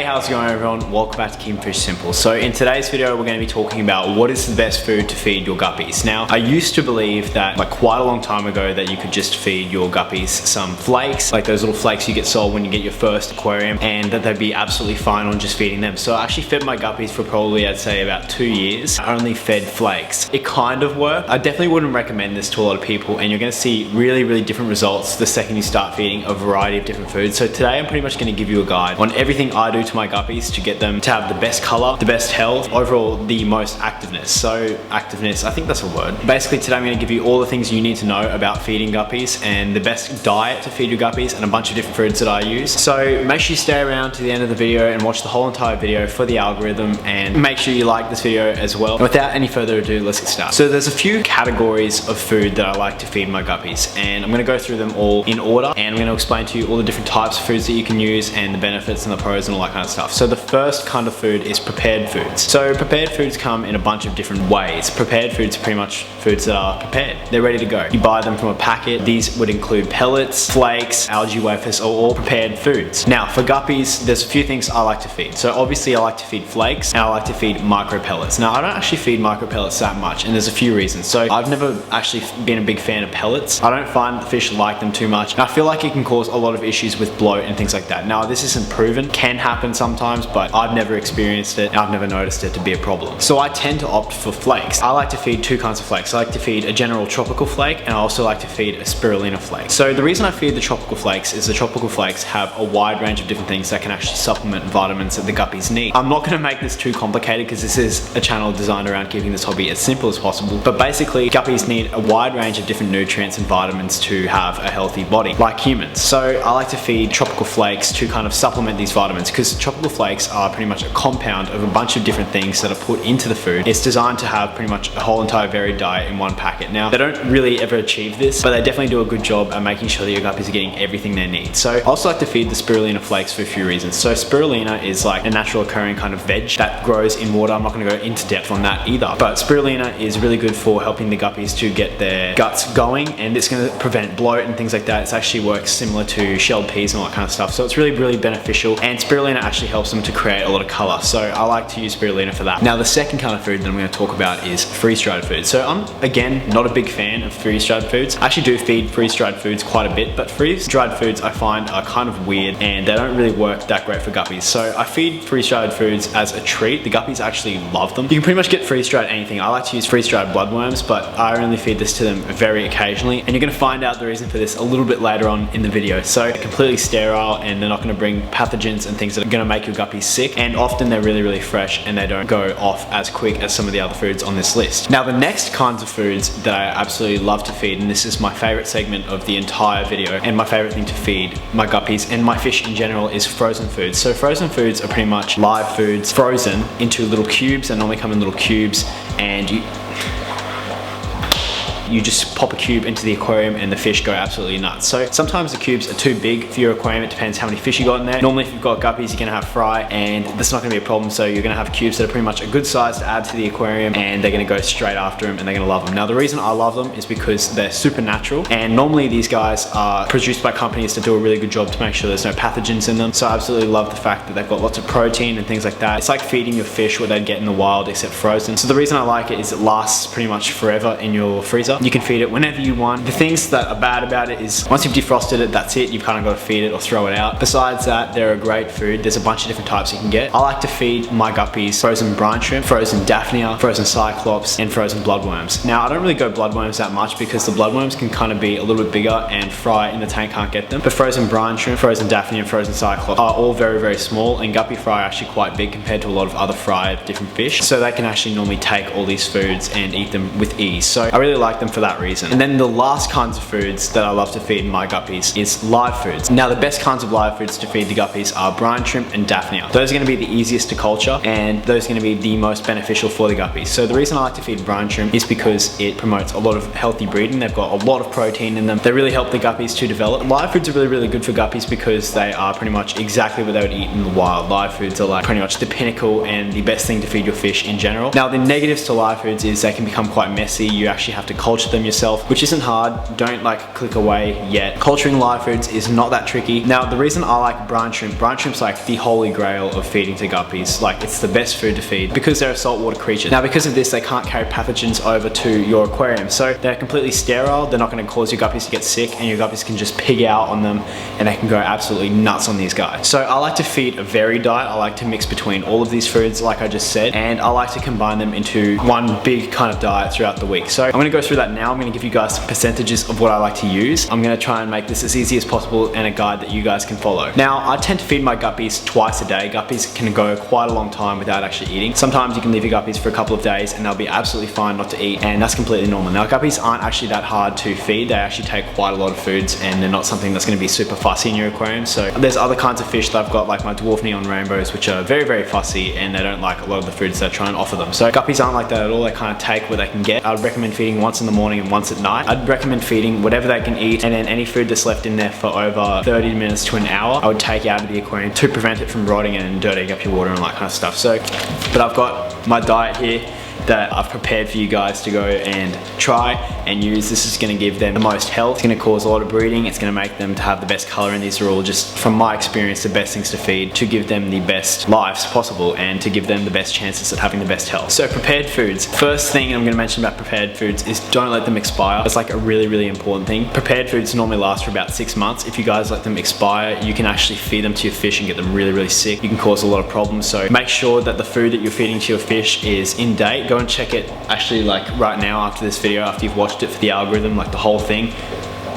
how's it going everyone? Welcome back to Keeping Fish Simple. So in today's video, we're going to be talking about what is the best food to feed your guppies. Now, I used to believe that like quite a long time ago that you could just feed your guppies some flakes, like those little flakes you get sold when you get your first aquarium, and that they'd be absolutely fine on just feeding them. So I actually fed my guppies for probably, I'd say about 2 years. I only fed flakes. It kind of worked. I definitely wouldn't recommend this to a lot of people, and you're going to see really different results the second you start feeding a variety of different foods. So today I'm pretty much going to give you a guide on everything I do to my guppies to get them to have the best color, the best health, overall the most activeness. So activeness, I think that's a word. Basically today I'm going to give you all the things you need to know about feeding guppies and the best diet to feed your guppies and a bunch of different foods that I use. So make sure you stay around to the end of the video and watch the whole entire video for the algorithm, and make sure you like this video as well. And without any further ado, let's get started. So there's a few categories of food that I like to feed my guppies, and I'm going to go through them all in order, and I'm going to explain to you all the different types of foods that you can use and the benefits and the pros and all that kind of stuff. So the first kind of food is prepared foods. So prepared foods come in a bunch of different ways. Prepared foods are pretty much foods that are prepared. They're ready to go. You buy them from a packet. These would include pellets, flakes, algae wafers, or all prepared foods. Now for guppies, there's a few things I like to feed. So obviously I like to feed flakes and I like to feed micro pellets. Now I don't actually feed micro pellets that much, and there's a few reasons. So I've never actually been a big fan of pellets. I don't find the fish like them too much. And I feel like it can cause a lot of issues with bloat and things like that. Now this isn't proven, can happen sometimes, but I've never experienced it and I've never noticed it to be a problem. So I tend to opt for flakes. I like to feed two kinds of flakes. I like to feed a general tropical flake, and I also like to feed a spirulina flake. So the reason I feed the tropical flakes is the tropical flakes have a wide range of different things that can actually supplement vitamins that the guppies need. I'm not going to make this too complicated because this is a channel designed around keeping this hobby as simple as possible, but basically guppies need a wide range of different nutrients and vitamins to have a healthy body like humans. So I like to feed tropical flakes to kind of supplement these vitamins, because tropical flakes are pretty much a compound of a bunch of different things that are put into the food. It's designed to have pretty much a whole entire varied diet in one packet. Now they don't really ever achieve this, but they definitely do a good job at making sure that your guppies are getting everything they need. So I also like to feed the spirulina flakes for a few reasons. So spirulina is like a natural occurring kind of veg that grows in water. I'm not going to go into depth on that either, but spirulina is really good for helping the guppies to get their guts going, and it's going to prevent bloat and things like that. It actually works similar to shelled peas and all that kind of stuff. So it's really beneficial, and spirulina actually helps them to create a lot of color. So I like to use spirulina for that. Now the second kind of food that I'm going to talk about is freeze-dried food. So I'm again not a big fan of freeze-dried foods. I actually do feed freeze-dried foods quite a bit, but freeze-dried foods I find are kind of weird and they don't really work that great for guppies. So I feed freeze-dried foods as a treat. The guppies actually love them. You can pretty much get freeze-dried anything. I like to use freeze-dried bloodworms, but I only feed this to them very occasionally, and you're going to find out the reason for this a little bit later on in the video. So they're completely sterile and they're not going to bring pathogens and things that are going to make your guppies sick, and often they're really fresh and they don't go off as quick as some of the other foods on this list. Now the next kinds of foods that I absolutely love to feed, and this is my favorite segment of the entire video and my favorite thing to feed my guppies and my fish in general, is frozen foods. So frozen foods are pretty much live foods frozen into little cubes. They normally come in little cubes, and you just pop a cube into the aquarium and the fish go absolutely nuts. So sometimes the cubes are too big for your aquarium. It depends how many fish you got in there. Normally if you've got guppies, you're gonna have fry, and that's not gonna be a problem. So you're gonna have cubes that are pretty much a good size to add to the aquarium, and they're gonna go straight after them and they're gonna love them. Now the reason I love them is because they're super natural, and normally these guys are produced by companies that do a really good job to make sure there's no pathogens in them. So I absolutely love the fact that they've got lots of protein and things like that. It's like feeding your fish what they'd get in the wild, except frozen. So the reason I like it is it lasts pretty much forever in your freezer. You can feed it whenever you want. The things that are bad about it is once you've defrosted it, that's it. You've kind of got to feed it or throw it out. Besides that, they're a great food. There's a bunch of different types you can get. I like to feed my guppies frozen brine shrimp, frozen daphnia, frozen cyclops, and frozen bloodworms. Now I don't really go bloodworms that much because the bloodworms can kind of be a little bit bigger and fry in the tank can't get them. But frozen brine shrimp, frozen daphnia, and frozen cyclops are all very small, and guppy fry are actually quite big compared to a lot of other fried different fish. So they can actually normally take all these foods and eat them with ease. So I really like them for that reason. And then the last kinds of foods that I love to feed my guppies is live foods. Now the best kinds of live foods to feed the guppies are brine shrimp and daphnia. Those are going to be the easiest to culture, and those are going to be the most beneficial for the guppies. So the reason I like to feed brine shrimp is because it promotes a lot of healthy breeding. They've got a lot of protein in them. They really help the guppies to develop. Live foods are really good for guppies because they are pretty much exactly what they would eat in the wild. Live foods are like pretty much the pinnacle and the best thing to feed your fish in general. Now the negatives to live foods is they can become quite messy. You actually have to culture culture them yourself, which isn't hard. Don't like click away yet. Culturing live foods is not that tricky. Now, the reason I like brine shrimp's like the holy grail of feeding to guppies. Like, it's the best food to feed because they're a saltwater creature. Now, because of this, they can't carry pathogens over to your aquarium. So they're completely sterile. They're not going to cause your guppies to get sick, and your guppies can just pig out on them and they can go absolutely nuts on these guys. So I like to feed a varied diet. I like to mix between all of these foods, like I just said, and I like to combine them into one big kind of diet throughout the week. So I'm going to go through that now. I'm going to give you guys some percentages of what I like to use. I'm going to try and make this as easy as possible and a guide that you guys can follow. Now, I tend to feed my guppies twice a day. Guppies can go quite a long time without actually eating. Sometimes you can leave your guppies for a couple of days and they'll be absolutely fine not to eat, and that's completely normal. Now, guppies aren't actually that hard to feed. They actually take quite a lot of foods, and they're not something that's going to be super fussy in your aquarium. So there's other kinds of fish that I've got, like my dwarf neon rainbows, which are very, very fussy, and they don't like a lot of the foods that I try and offer them. So guppies aren't like that at all. They kind of take what they can get. I'd recommend feeding once in the morning and once at night. I'd recommend feeding whatever they can eat, and then any food that's left in there for over 30 minutes to an hour, I would take out of the aquarium to prevent it from rotting and dirtying up your water and all that kind of stuff. So, but I've got my diet here that I've prepared for you guys to go and try and use. This is going to give them the most health. It's going to cause a lot of breeding. It's going to make them to have the best color, and these are all just, from my experience, the best things to feed to give them the best lives possible and to give them the best chances at having the best health. So prepared foods. First thing I'm going to mention about prepared foods is don't let them expire. It's like a really, really important thing. Prepared foods normally last for about 6 months. If you guys let them expire, you can actually feed them to your fish and get them really, really sick. You can cause a lot of problems. So make sure that the food that you're feeding to your fish is in date. Go and check it actually like right now after this video, after you've watched it for the algorithm, like the whole thing.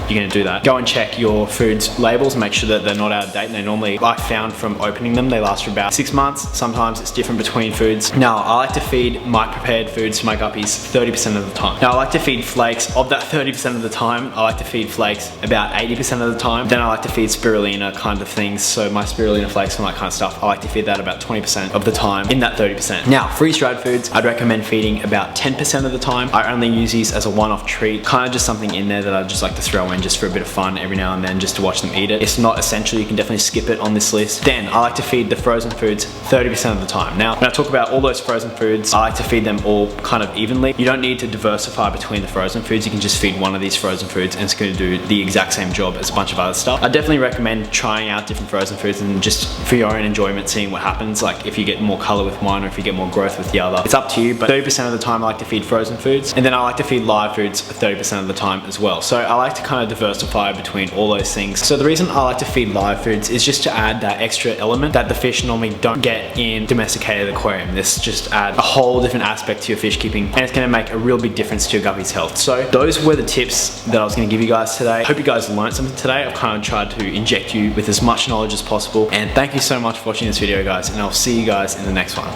You're gonna do that. Go and check your food's labels, make sure that they're not out of date. And they normally, I found from opening them, they last for about 6 months. Sometimes it's different between foods. Now, I like to feed my prepared foods to my guppies 30% of the time. Now, I like to feed flakes. Of that 30% of the time, I like to feed flakes about 80% of the time. Then I like to feed spirulina kind of things. So my spirulina flakes and all that kind of stuff, I like to feed that about 20% of the time in that 30%. Now, freeze-dried foods, I'd recommend feeding about 10% of the time. I only use these as a one-off treat, kind of just something in there that I just like to throw in just for a bit of fun every now and then, just to watch them eat it. It's not essential, you can definitely skip it on this list. Then I like to feed the frozen foods 30% of the time. Now, when I talk about all those frozen foods, I like to feed them all kind of evenly. You don't need to diversify between the frozen foods. You can just feed one of these frozen foods and it's going to do the exact same job as a bunch of other stuff. I definitely recommend trying out different frozen foods and just for your own enjoyment, seeing what happens. Like if you get more color with one or if you get more growth with the other, it's up to you. But 30% of the time I like to feed frozen foods, and then I like to feed live foods 30% of the time as well. So I like to kind of diversify between all those things. So the reason I like to feed live foods is just to add that extra element that the fish normally don't get in domesticated aquarium. This just adds a whole different aspect to your fish keeping, and it's going to make a real big difference to your guppy's health. So those were the tips that I was going to give you guys today. I hope you guys learned something today. I've kind of tried to inject you with as much knowledge as possible, and thank you so much for watching this video, guys, and I'll see you guys in the next one.